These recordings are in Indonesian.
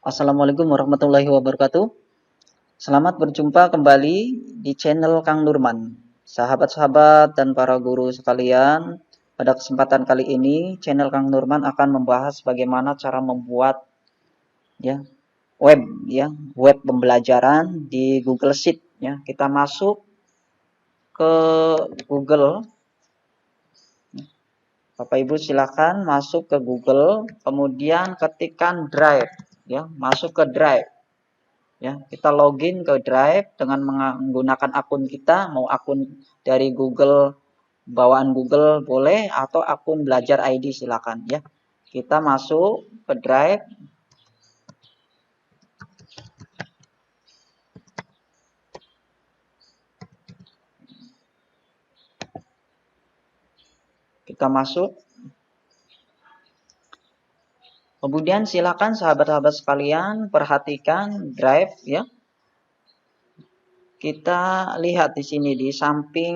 Assalamualaikum warahmatullahi wabarakatuh. Selamat berjumpa kembali di channel Kang Nurman. Sahabat-sahabat dan para guru sekalian, pada kesempatan kali ini channel Kang Nurman akan membahas bagaimana cara membuat ya web pembelajaran di Google Sheet ya. Kita masuk ke Google. Bapak Ibu silakan masuk ke Google, kemudian ketikkan Drive ya, masuk ke Drive. Ya, kita login ke Drive dengan menggunakan akun kita, mau akun dari Google, bawaan Google boleh, atau akun belajar ID silakan ya. Kita masuk ke Drive. Kita masuk. Kemudian silakan sahabat-sahabat sekalian perhatikan Drive ya. Kita lihat di sini di samping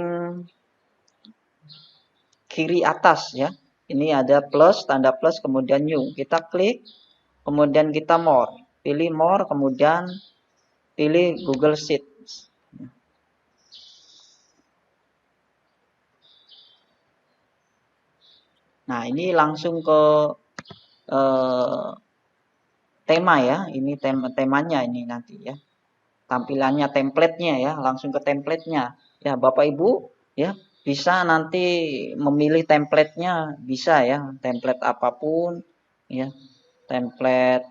kiri atas ya. Ini ada plus, tanda plus, kemudian new. Kita klik, kemudian kita more. Pilih more, kemudian pilih Google Sheets. Nah, ini langsung ke tema ya. Ini temanya ini nanti ya. Tampilannya, template-nya ya, langsung ke template-nya. Ya, Bapak Ibu ya, bisa nanti memilih template-nya, bisa ya, template apapun ya. Template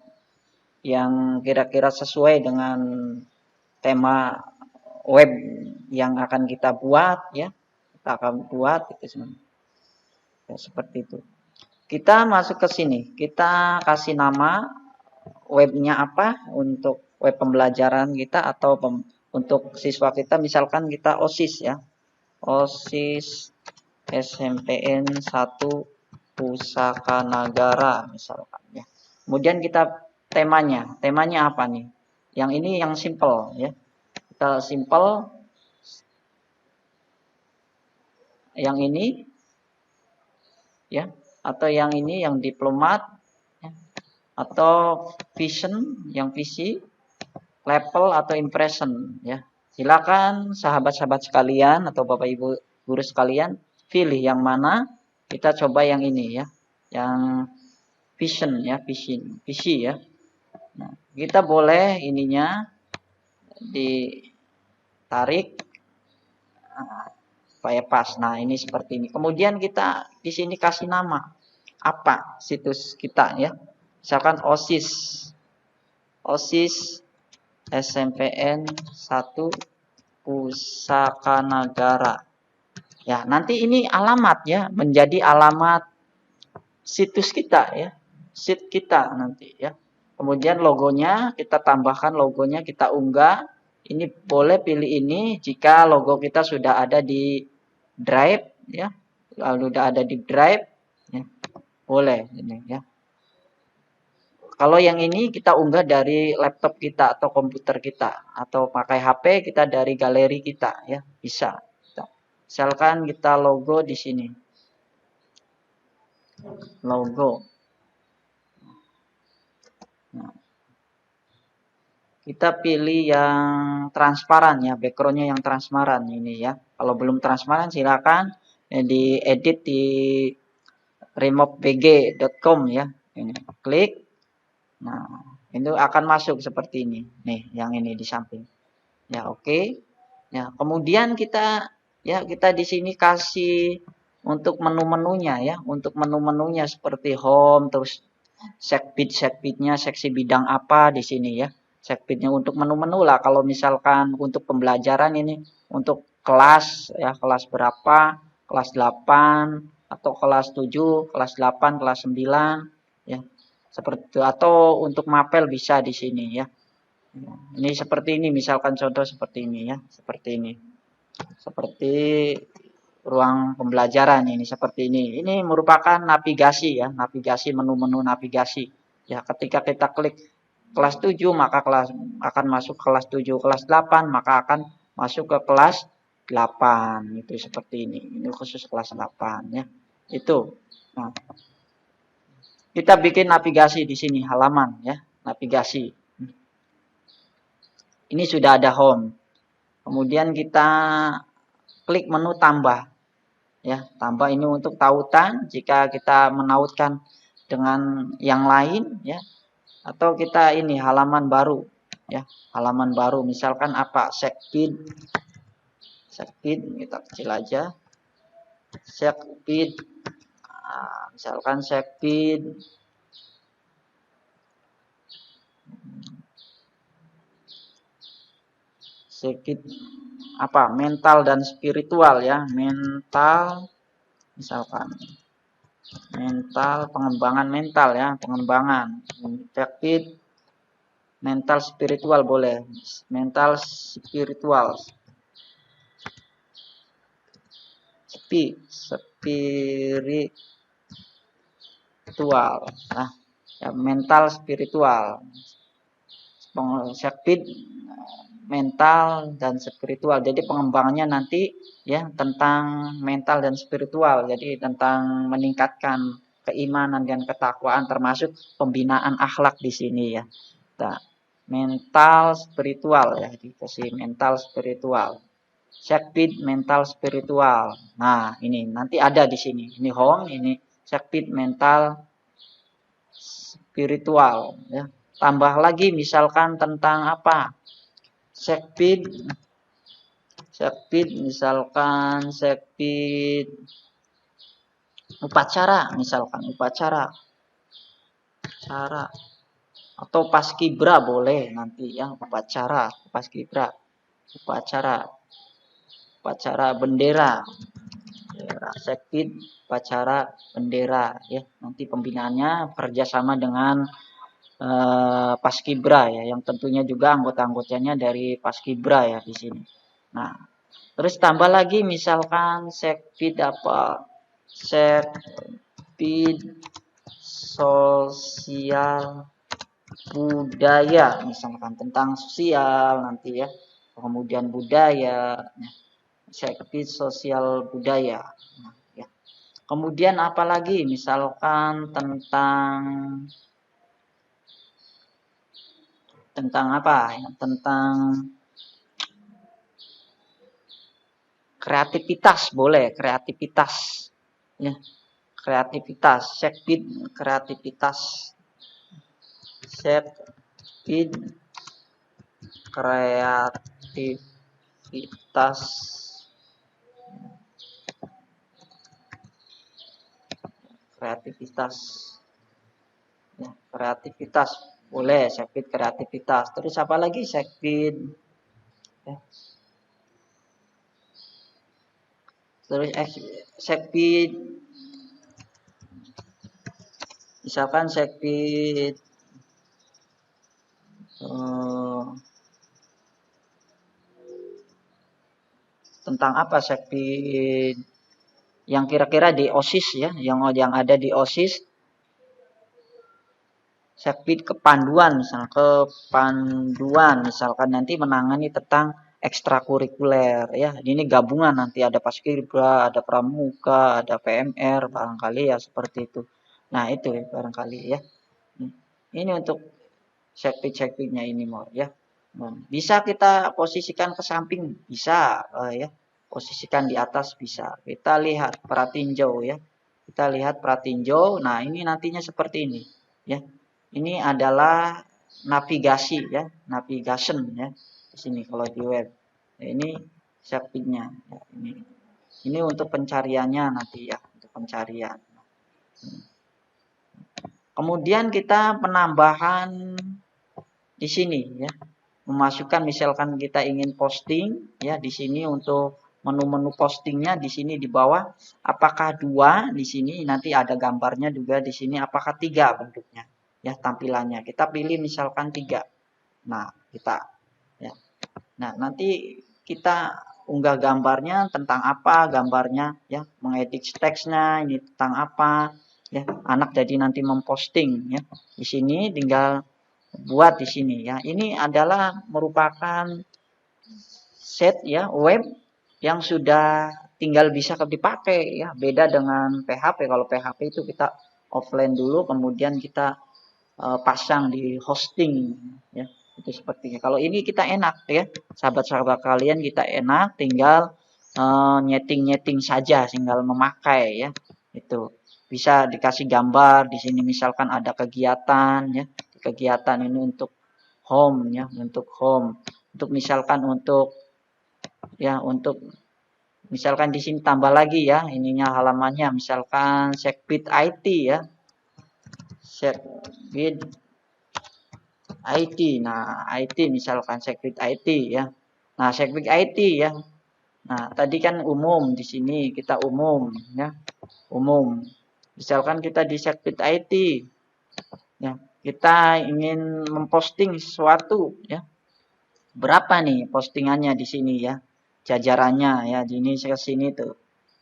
yang kira-kira sesuai dengan tema web yang akan kita buat ya. Kita akan buat itu sebenarnya. Ya, seperti itu. Kita masuk ke sini, kita kasih nama webnya apa untuk web pembelajaran kita atau untuk siswa kita, misalkan kita OSIS ya, OSIS SMPN 1 Pusaka Nagara misalkan ya. Kemudian kita temanya apa nih? Yang ini yang simple ya, kita simple. Yang ini ya, atau yang ini yang diplomat ya, atau vision yang visi, level atau impression ya. Silakan sahabat-sahabat sekalian atau Bapak Ibu guru sekalian pilih yang mana. Kita coba yang ini ya, yang vision ya, visi ya. Nah, kita boleh ininya ditarik supaya pas. Nah, ini seperti ini. Kemudian kita di sini kasih nama apa situs kita ya. Misalkan OSIS SMPN 1 Pusaka Nagara. Ya, nanti ini alamat ya, menjadi alamat situs kita ya. Sheet kita nanti ya. Kemudian logonya kita tambahkan, logonya kita unggah. Ini boleh pilih ini jika logo kita sudah ada di Drive ya. Lalu sudah ada di Drive ya. Boleh ini ya. Kalau yang ini kita unggah dari laptop kita atau komputer kita, atau pakai HP kita dari galeri kita ya, bisa. Misalkan kita logo di sini. Logo. Nah, kita pilih yang transparan ya, backgroundnya yang transparan ini ya. Kalau belum transparan silakan diedit di removebg.com ya. Ini klik. Nah, itu akan masuk seperti ini. Nih, yang ini di samping. Ya, oke. Ya, kemudian kita di sini kasih untuk menu-menunya ya. Untuk menu-menunya seperti home, terus sekbid-sekbidnya, seksi bidang apa di sini ya. Sekbidnya untuk menu-menu lah. Kalau misalkan untuk pembelajaran ini untuk kelas ya, kelas berapa, kelas 8 atau kelas 7, kelas 8, kelas 9 ya. Seperti itu, atau untuk mapel bisa di sini ya. Ini seperti ini, misalkan contoh seperti ini ya, seperti ini. Seperti ruang pembelajaran ini seperti ini. Ini merupakan navigasi ya, navigasi, menu-menu navigasi. Ya, ketika kita klik kelas 7 maka akan masuk kelas 7, kelas 8 maka akan masuk ke kelas 8. Itu seperti ini. Ini khusus kelas 8 ya. Itu. Nah, kita bikin navigasi di sini halaman ya. navigasi. Ini sudah ada home. Kemudian kita klik menu tambah. Ya, tambah ini untuk tautan jika kita menautkan dengan yang lain ya. Atau kita ini halaman baru ya. Halaman baru misalkan apa? Checkpid kita kecil aja. Checkpid misalkan checkpid apa? Mental dan spiritual ya. Mental misalkan mental, pengembangan mental ya, pengembangan. Checkpid mental spiritual boleh. Mental spiritual. Spiritual. Nah, ya, mental spiritual. Checkpid mental dan spiritual. Jadi pengembangannya nanti ya tentang mental dan spiritual. Jadi tentang meningkatkan keimanan dan ketakwaan termasuk pembinaan akhlak di sini ya. Nah, mental spiritual ya, dikasih mental spiritual. Checkpid mental spiritual. Nah, ini nanti ada di sini. Ini home, ini checkpid mental spiritual ya. Tambah lagi misalkan tentang apa? Checkpid misalkan checkpid upacara misalkan upacara atau paskibra boleh nanti ya upacara bendera checkpid upacara bendera ya nanti pembinaannya kerjasama dengan paskibra ya yang tentunya juga anggota-anggotanya dari paskibra ya di sini. Nah, terus tambah lagi misalkan checkpid apa? Checkpid sosial budaya misalkan tentang sosial nanti ya. Kemudian budaya, checkpid sosial budaya. Nah, ya. Kemudian apalagi misalkan tentang apa ya? Tentang kreativitas boleh, kreativitas ya. Kreativitas, checkpid kreativitas. Checkpid kreativitas. Kreativitas. Ya, kreativitas boleh checkpid kreativitas. Terus apa lagi checkpid ya. Terus checkpid misalkan checkpid tentang apa checkpid yang kira-kira di OSIS ya, yang ada di OSIS. Checkpid kepanduan misalkan nanti menangani tentang ekstrakurikuler ya. Ini gabungan nanti ada paskibra, ada pramuka, ada PMR barangkali ya seperti itu. Nah, itu ya, barangkali ya. Ini untuk checkpid-checkpidnya ini mau ya. Bisa kita posisikan ke samping bisa ya. Posisikan di atas bisa. Kita lihat pratinjau ya. Kita lihat pratinjau. Nah, ini nantinya seperti ini ya. Ini adalah navigasi ya, navigation ya. Di sini kalau di web. Nah, ini checkpidnya ya, ini untuk pencariannya nanti ya, untuk pencarian. Kemudian kita penambahan di sini ya. Memasukkan misalkan kita ingin posting ya di sini untuk menu-menu postingnya di sini di bawah apakah 2 di sini nanti ada gambarnya juga di sini apakah 3 bentuknya ya tampilannya kita pilih misalkan 3. Nah, kita ya. Nah, nanti kita unggah gambarnya tentang apa gambarnya ya mengedit teksnya ini tentang apa ya anak jadi nanti memposting ya di sini tinggal buat di sini ya. Ini adalah merupakan set ya web yang sudah tinggal bisa dipakai ya. Beda dengan PHP. Kalau PHP itu kita offline dulu kemudian kita pasang di hosting ya. Itu sepertinya. Kalau ini kita enak ya, sahabat-sahabat kalian kita enak tinggal nyeting-nyeting saja, tinggal memakai ya. Itu bisa dikasih gambar di sini misalkan ada kegiatan ya. Kegiatan ini untuk home ya, untuk home. Untuk misalkan untuk ya untuk misalkan di sini tambah lagi ya ininya halamannya misalkan Sekbid IT ya. Sekbid IT. Nah, IT misalkan Sekbid IT ya. Nah, Sekbid IT ya. Nah, tadi kan umum di sini kita umum ya. Umum. Misalkan kita di Sekbid IT ya. Kita ingin memposting sesuatu ya. Berapa nih postingannya di sini ya? Jajarannya ya, di sini tuh.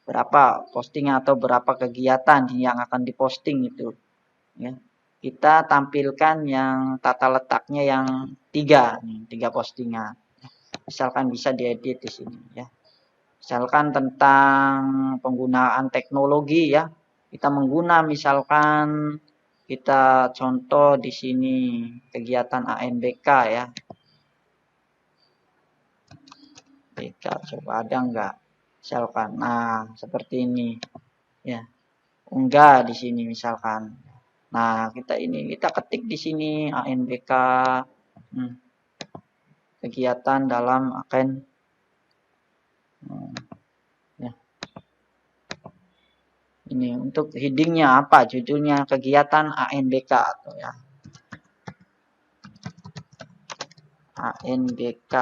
Berapa postingnya atau berapa kegiatan yang akan diposting itu ya. Kita tampilkan yang tata letaknya yang 3 nih, 3 postingan. Misalkan bisa diedit di sini ya. Misalkan tentang penggunaan teknologi ya. Kita mengguna misalkan kita contoh di sini kegiatan ANBK ya. BK coba ada enggak? Misalkan nah seperti ini ya. Enggak di sini misalkan. Nah, kita ketik di sini ANBK kegiatan dalam akan ya. Ini untuk headingnya apa? Judulnya kegiatan ANBK atau ya. ANBK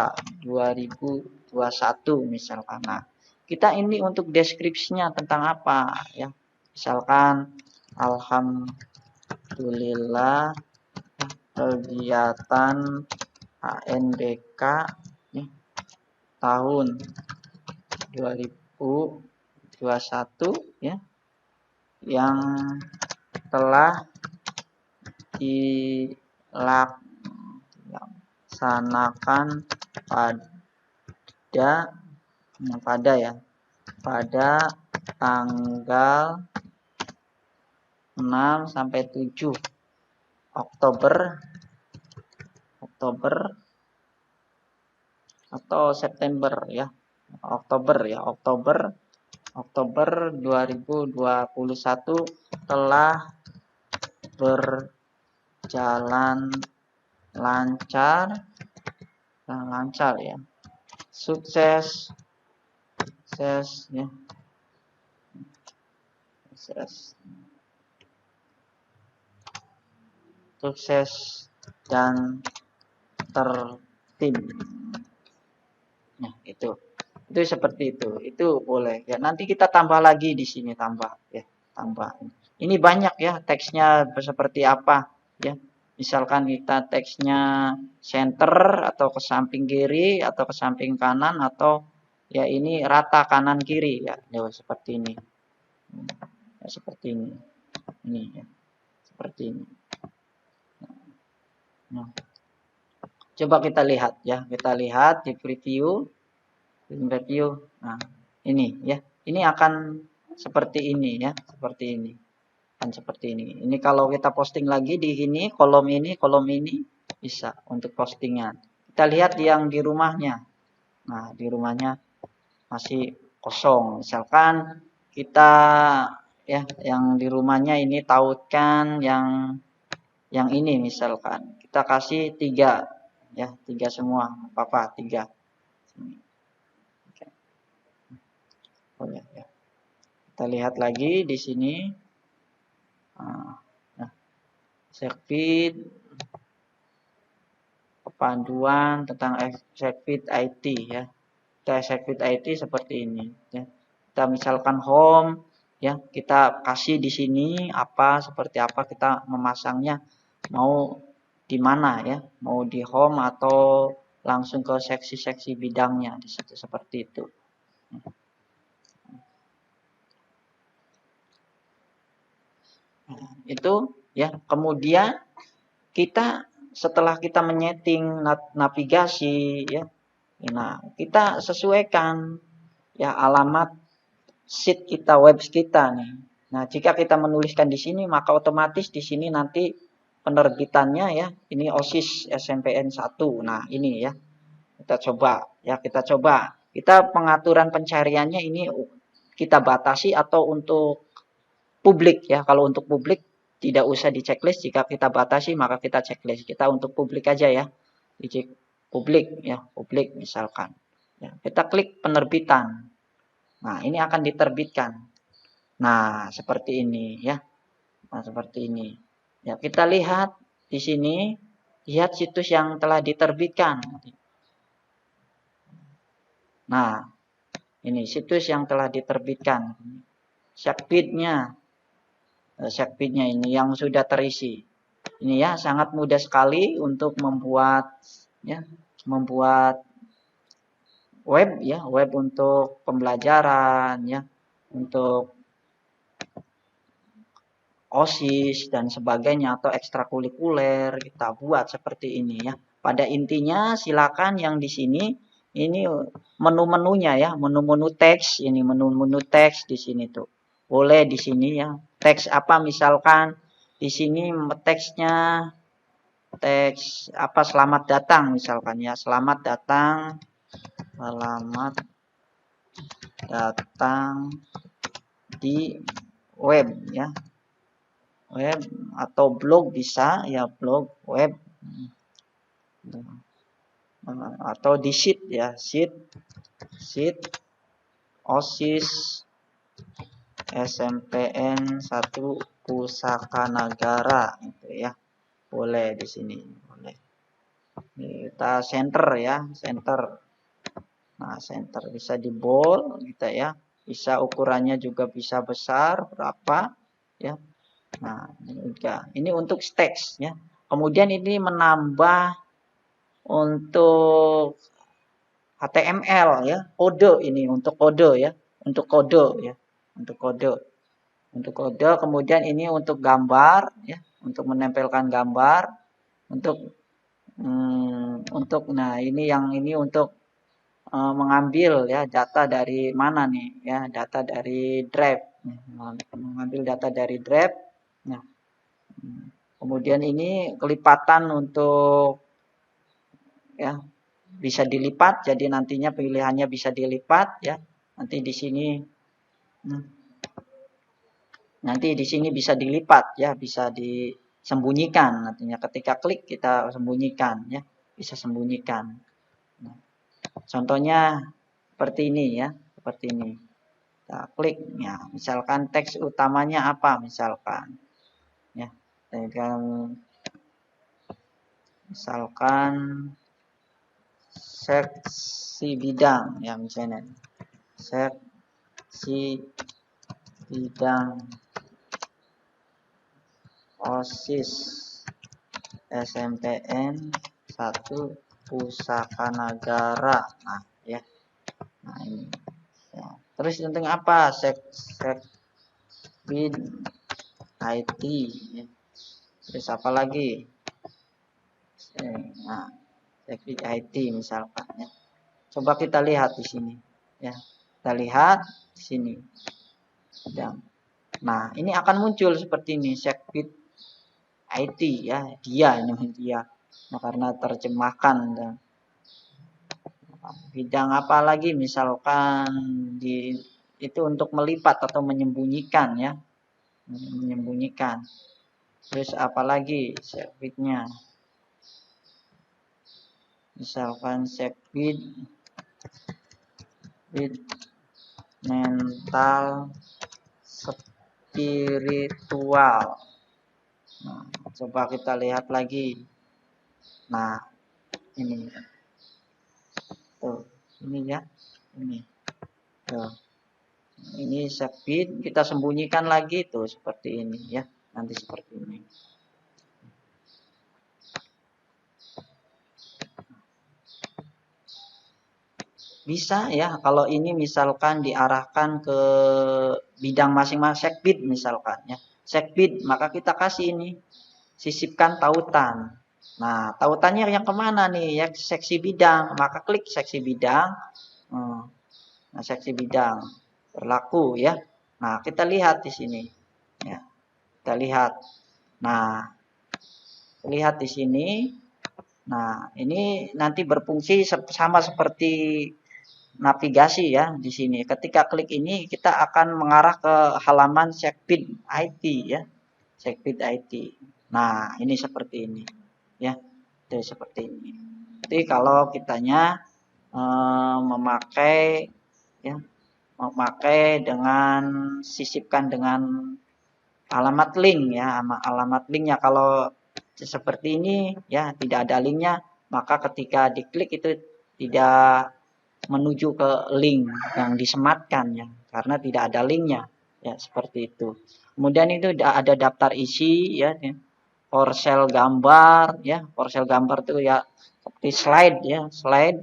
2021 misalkan. Nah, kita ini untuk deskripsinya tentang apa ya. Misalkan alhamdulillah kegiatan ANBK ya, tahun 2021 ya yang telah dilaksanakan pada tanggal 6 sampai 7 Oktober atau September ya. Oktober 2021 telah berjalan lancar ya. Sukses ya. Sukses dan tertib. Nah, itu seperti itu boleh ya. Nanti kita tambah lagi di sini tambah. Ini banyak ya teksnya seperti apa ya. Misalkan kita teksnya center atau ke samping kiri atau ke samping kanan atau ya ini rata kanan kiri ya. Seperti ini. Ya, seperti ini. Ini ya. Seperti ini. Nah, coba kita lihat ya. Kita lihat di preview. Nah, ini ya. Ini akan seperti ini ya, seperti ini. Kan seperti ini. Ini kalau kita posting lagi di ini, kolom ini bisa untuk postingan. Kita lihat yang di rumahnya. Nah, di rumahnya masih kosong. Misalkan kita ya yang di rumahnya ini tautkan yang ini misalkan. Kita kasih 3 ya, 3 semua. Apa-apa 3. Oh ya, ya. Kita lihat lagi di sini. Nah, Sekbid panduan tentang Sekbid IT ya. Kita Sekbid IT seperti ini ya. Kita misalkan home ya, kita kasih di sini apa seperti apa kita memasangnya mau di mana ya, mau di home atau langsung ke seksi-seksi bidangnya di situ seperti itu. Itu ya. Kemudian kita setelah kita menyeting navigasi ya. Nah, kita sesuaikan ya alamat sheet kita, web kita nih. Nah, jika kita menuliskan di sini maka otomatis di sini nanti penerbitannya ya. Ini OSIS SNMPN 1. Nah, ini ya. Kita coba ya, kita coba. Kita pengaturan pencariannya ini kita batasi atau untuk publik ya. Kalau untuk publik tidak usah di checklist, jika kita batasi maka kita checklist. Kita untuk publik aja ya. Di publik ya, publik misalkan. Ya, kita klik penerbitan. Nah, ini akan diterbitkan. Nah, seperti ini ya. Nah, seperti ini. Ya, kita lihat di sini, lihat situs yang telah diterbitkan. Nah, ini situs yang telah diterbitkan. Sekbidnya, sekbidnya ini yang sudah terisi. Ini ya, sangat mudah sekali untuk membuat ya, membuat web ya, web untuk pembelajaran ya, untuk OSIS dan sebagainya atau ekstrakurikuler kita buat seperti ini ya. Pada intinya silakan yang di sini ini menu-menunya ya, menu-menu teks, ini menu-menu teks di sini tuh. Boleh di sini ya. Teks apa misalkan di sini teksnya teks apa selamat datang misalkan ya. Selamat datang. Selamat datang di web ya. Web atau blog bisa ya, blog web atau di sheet ya, sheet OSIS SNMPN 1 Pusaka Negara itu ya, boleh di sini boleh. Kita center ya, center. Nah, center bisa di bold kita ya, bisa ukurannya juga bisa besar berapa ya. Nah, ini untuk teks ya. Kemudian ini menambah untuk HTML ya, kode ini untuk kode ya, untuk kode ya, untuk kode. Untuk kode, kemudian ini untuk gambar ya, untuk menempelkan gambar, untuk nah ini yang ini untuk mengambil ya data dari mana nih ya, data dari drive. Mengambil data dari drive. Nah, kemudian ini kelipatan untuk ya bisa dilipat, jadi nantinya pilihannya bisa dilipat ya. Nanti di sini bisa dilipat ya, bisa disembunyikan nantinya ketika klik kita sembunyikan ya, bisa sembunyikan. Nah, contohnya seperti ini ya, seperti ini. Kita klik ya, misalkan teks utamanya apa misalkan ya. Misalkan seksi bidang ya, misalnya seksi bidang OSIS SNMPN 1 Pusaka Negara. Nah ya, nah ini ya. Terus tentang apa, sekbid IT ya. Terus apa lagi, nah sekbid IT misalkan ya. Coba kita lihat di sini ya, kita lihat di sini. Nah, ini akan muncul seperti ini, sekbid IT ya, dia ini dia. Nah, karena terjemahkan dan bidang apa lagi misalkan di itu untuk melipat atau menyembunyikan ya, menyembunyikan. Terus apalagi sekbidnya, misalkan sekbid mental spiritual. Nah, coba kita lihat lagi. Nah, ini tuh, ini ya, ini tuh, ini sekbid kita sembunyikan lagi tuh seperti ini ya, nanti seperti ini. Bisa ya, kalau ini misalkan diarahkan ke bidang masing-masing sekbid misalkan ya. Sekbid, maka kita kasih ini, sisipkan tautan. Nah, tautannya yang kemana nih? Ya, seksi bidang. Maka klik seksi bidang. Nah, seksi bidang berlaku ya. Nah, kita lihat di sini. Ya, kita lihat. Nah, lihat di sini. Nah, ini nanti berfungsi sama seperti navigasi ya di sini. Ketika klik ini kita akan mengarah ke halaman Sekbid IT ya. Sekbid IT. Nah, ini seperti ini ya. Jadi seperti ini. Jadi kalau kitanya memakai ya, memakai dengan sisipkan dengan alamat link ya, alamat linknya. Kalau seperti ini ya tidak ada linknya, maka ketika diklik itu tidak menuju ke link yang disematkan ya, karena tidak ada linknya ya, seperti itu. Kemudian itu ada daftar isi ya, porsel gambar ya, porsel gambar itu ya seperti slide ya, slide,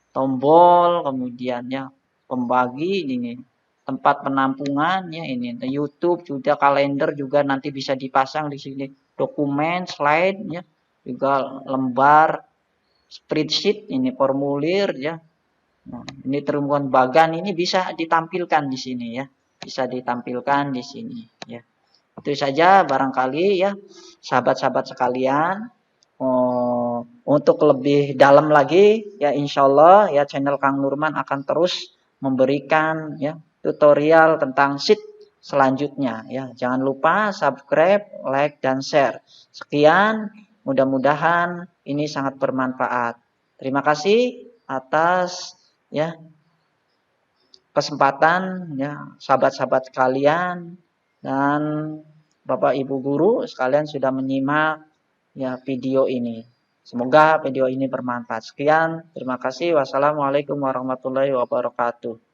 tombol, kemudian ya pembagi ini, tempat penampungan ya, ini YouTube juga, kalender juga nanti bisa dipasang di sini, dokumen, slide ya, juga lembar spreadsheet, ini formulir ya. Nah, ini terumuan bagan ini bisa ditampilkan di sini ya, bisa ditampilkan di sini ya. Itu saja barangkali ya, sahabat-sahabat sekalian. Untuk lebih dalam lagi ya, insya Allah ya channel Kang Nurman akan terus memberikan ya tutorial tentang sheet selanjutnya ya. Jangan lupa subscribe, like, dan share. Sekian, mudah-mudahan ini sangat bermanfaat. Terima kasih atas ya kesempatan ya, sahabat-sahabat sekalian dan Bapak Ibu guru sekalian sudah menyimak ya video ini. Semoga video ini bermanfaat. Sekian, terima kasih. Wassalamualaikum warahmatullahi wabarakatuh.